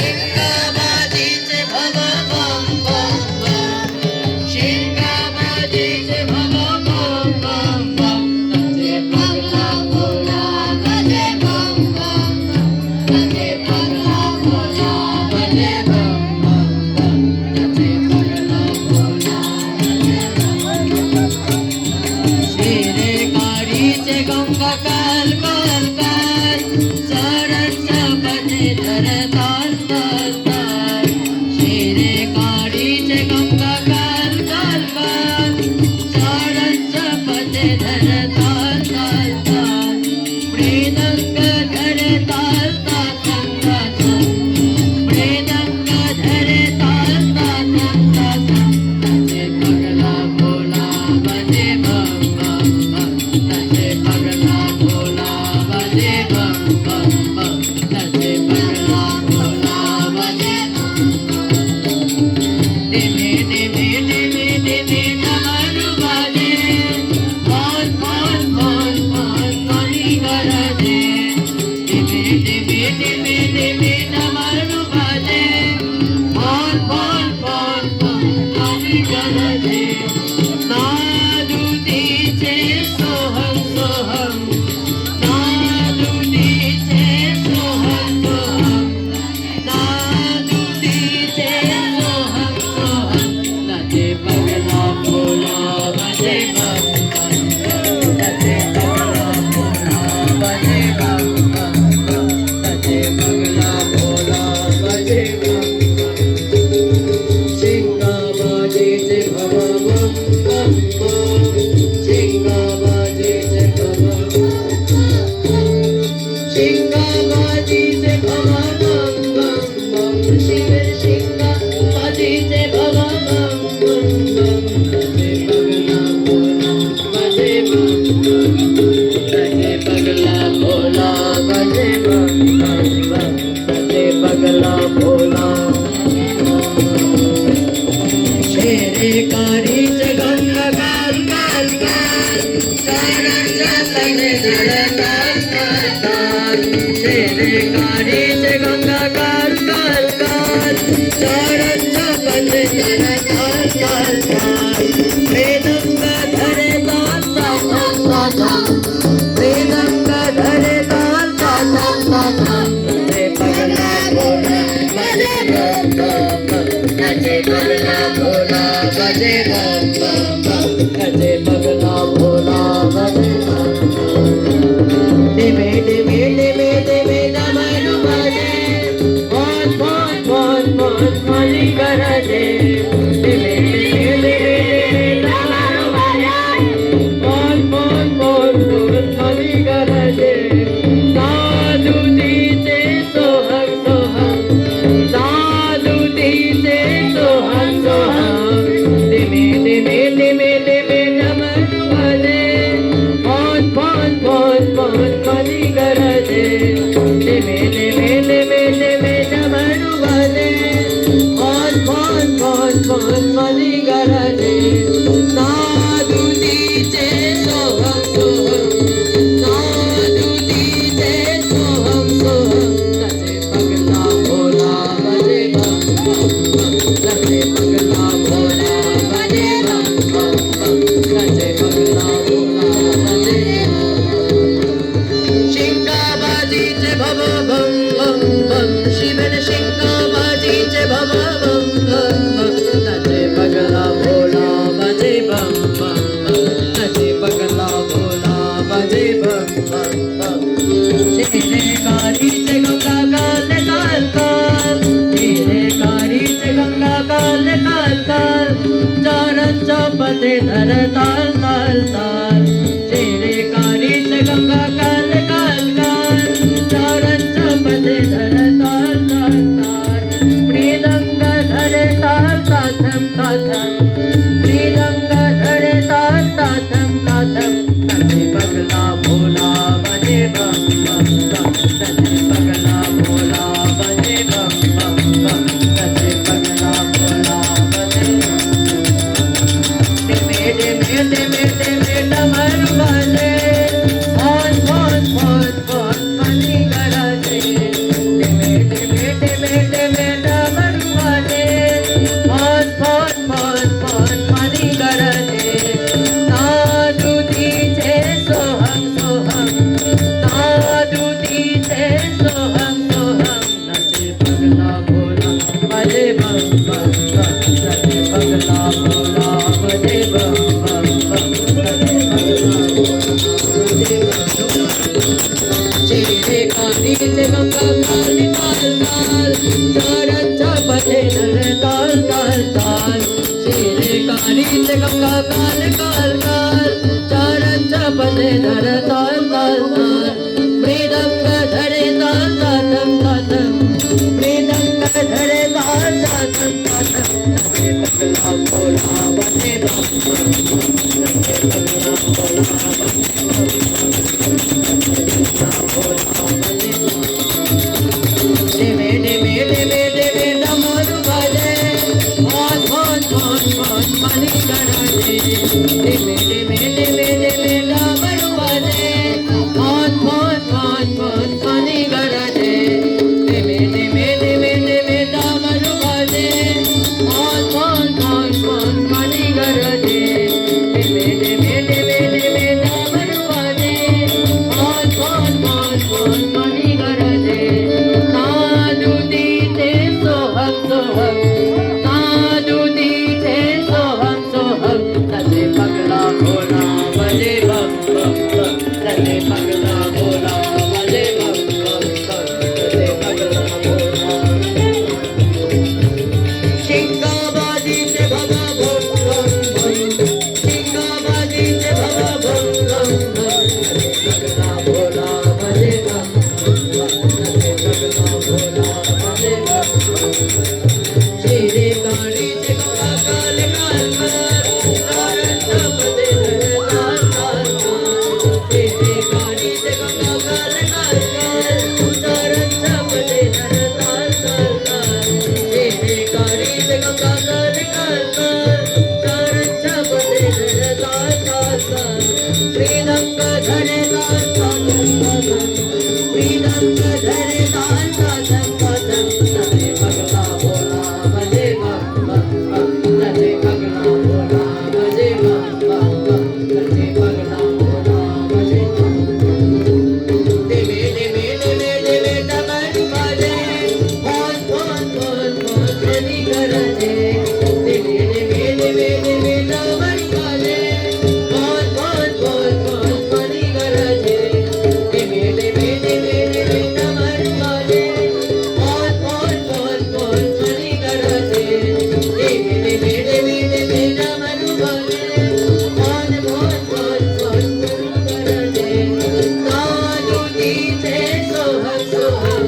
शिंगाबाजीचे भव बम बम बम शिंगाबाजीचे भव बम बम बम तसे पगला भोला बजे बम बम बम तसे पगला भोला बजे बम बम बम तसे पगला भोला बजे बम शेरे काळीचे गंगा काल काल काल सरस बजे धर ताल ताल ताल शेरे काळीचे गंगा काल काल काल सरस बजे धर ताल ताल ताल मृदंग धर ताल ताल ताल मृदंग धर ताल ताल ताल तसे पगला भोला बजे बम बम बम तसे पगला भोला बजे बम बम बम तसे पगला भोला बजे डिमे डिमे डिमे डिमे डमरू बाजे मोन मोन मोन मोन मोनी गरजे डिमे डिमे डिमे डिमे डमरू बाजे मोन मोन मोन मोन मोनी गरजे नादुदीचे सोहम सोहम नादुदीचे सोहम सोहम नादुदीचे सोहम सोहम तसे पगला भोला बजे बम बम तसे पगला भोला बजे बम बम तसे पगला भोला बजे बम शिंगाबाजीचे भव बम बम बम शिंगाबाजीचे भव शिंगाबाजीचे भव बम बम बम शिव शिंगाबाजीचे भव बम बम बम तसे पगला भोला बजे बम बम तसे पगला भोला बजे बम बम बम तसे पगला भोला शेरे काळीचे गंगा काल काल काल सरस बजे धर ताल ताल ताल शेरे काळीचे गंगा काल काल काल सरस बजे धर ताल ताल ताल मृदंग धरे ताल ताल ताल ताल मृदंग धरे ताल ताल ताल ताल तसे पगला भोला बजे बम बम बम तसे पगला भोला बजे बम बम बम तसे पगला भोला बजे बम डिमे डिमे डिमे डिमे डमरू बाजे मोन मोन मोन मोन मोनी गरजे डिमे डिमे डिमे डिमे डमरू बाजे मोन मोन मोन मोन मोनी गरजे नादुदीचे सोहम सोहम नादुदीचे सोहम सोहम डिमे डिमे डिमे डिमे डमरू बाजे मोन मोन मोन मोन मोनी गरजे डिमे डिमे डिमे डिमे डमरू बाजे मोन मोन मोन मोन मोनी गरजे नादुदीचे सोहम सोहम नादुदीचे सोहम सोहम तसे पगला भोला बजे बम बम बम तसे पगला भोला बजे बम बम बम तसे पगला भोला बजे शिंगाबाजीचे भव बम बम बम शिवन शिंगाबाजीचे भव बम बम बम तसे पगला भोला बजे बम बम बम तसे पगला भोला बजे बम बम बम शेरे काळीचे गंगा काल काल काल शेरे काळीचे गंगा काल काल काल चारांचा पदे धर ताल ताल ताल शेरे काळीचे गंगा काल काल काल चारांचा पदे धर ताल ताल ताल मृदंग धरे ताल ताथम ताथम मृदंग धरे ताल ताथम ताथम तसे पगला भोला बजे बम बम बम तसे पगला भोला बजे बम बम बम तसे पगला भोला बजे डिमे डिमे डिमे लाल चारांच्या पदे धर ताल ताल ताल शिरे काळीचे गंगा काल काल काल चारांच्या पदे धर ताल ताल ताल मृदंग धरे ताल तातम तातम मृदंग धरे ताल तातम तातम नचे पगला भोला बने बम नचे पगला भोला डिमे डिमे डिमे डिमे डमरू बजे भोन भोन भोन भोन मणि गणजे डिमे डिमे डिमे डिमे डमरू बजे भोन भोन भोन भोन मणि गणजे डिमे डिमे डिमे डिमे डमरू बजे भोन भोन भोन भोन मणि गणजे डिमे डिमे डिमे डिमे डमरू बजे भोन भोन भोन भोन मणि गणजे साधु दीते सोहम सोहम साधु दीते सोहम सोहम नचे पगला भोला बजे बम बम बम नचे पगला भोला बजे बम बम बम नचे पगला भोला शिंगाबाजीचे भवा भम भम भम शिंगाबाजीचे भवा भम भम भम नचे पगला भोला बजे बम नचे पगला भोला बजे बम शिरे काळीचे गंगा काल काल काल तारांच्या पदे धर ताल ताल ताल शिरे काळीचे गंगा काल काल काल तारांच्या पदे धर ताल ताल ताल शिरे काळीचे गंगा काल काल काल तारांच्या पदे धर ताल ताल ताल मृदंग धरे ताल तातम तातम मृदंग धरे ताल तातम तातम नचे पगला भोला बजे बम बम बम नचे पगला भोला बजे बम बम बम नचे पगला भोला बजे डिमे डिमे डिमे डिमे डमरू बजे भोन भोन भोन भोन मणि गणजे डिमे डिमे डिमे डिमे डमरू बजे भोन भोन भोन भोन मणि गणजे डिमे डिमे डिमे डिमे डमरू बजे भोन भोन भोन भोन मणि गणजे डिमे डिमे डिमे डिमे डमरू बजे भोन भोन भोन भोन मणि गणजे साधु दीते सोहम सोहम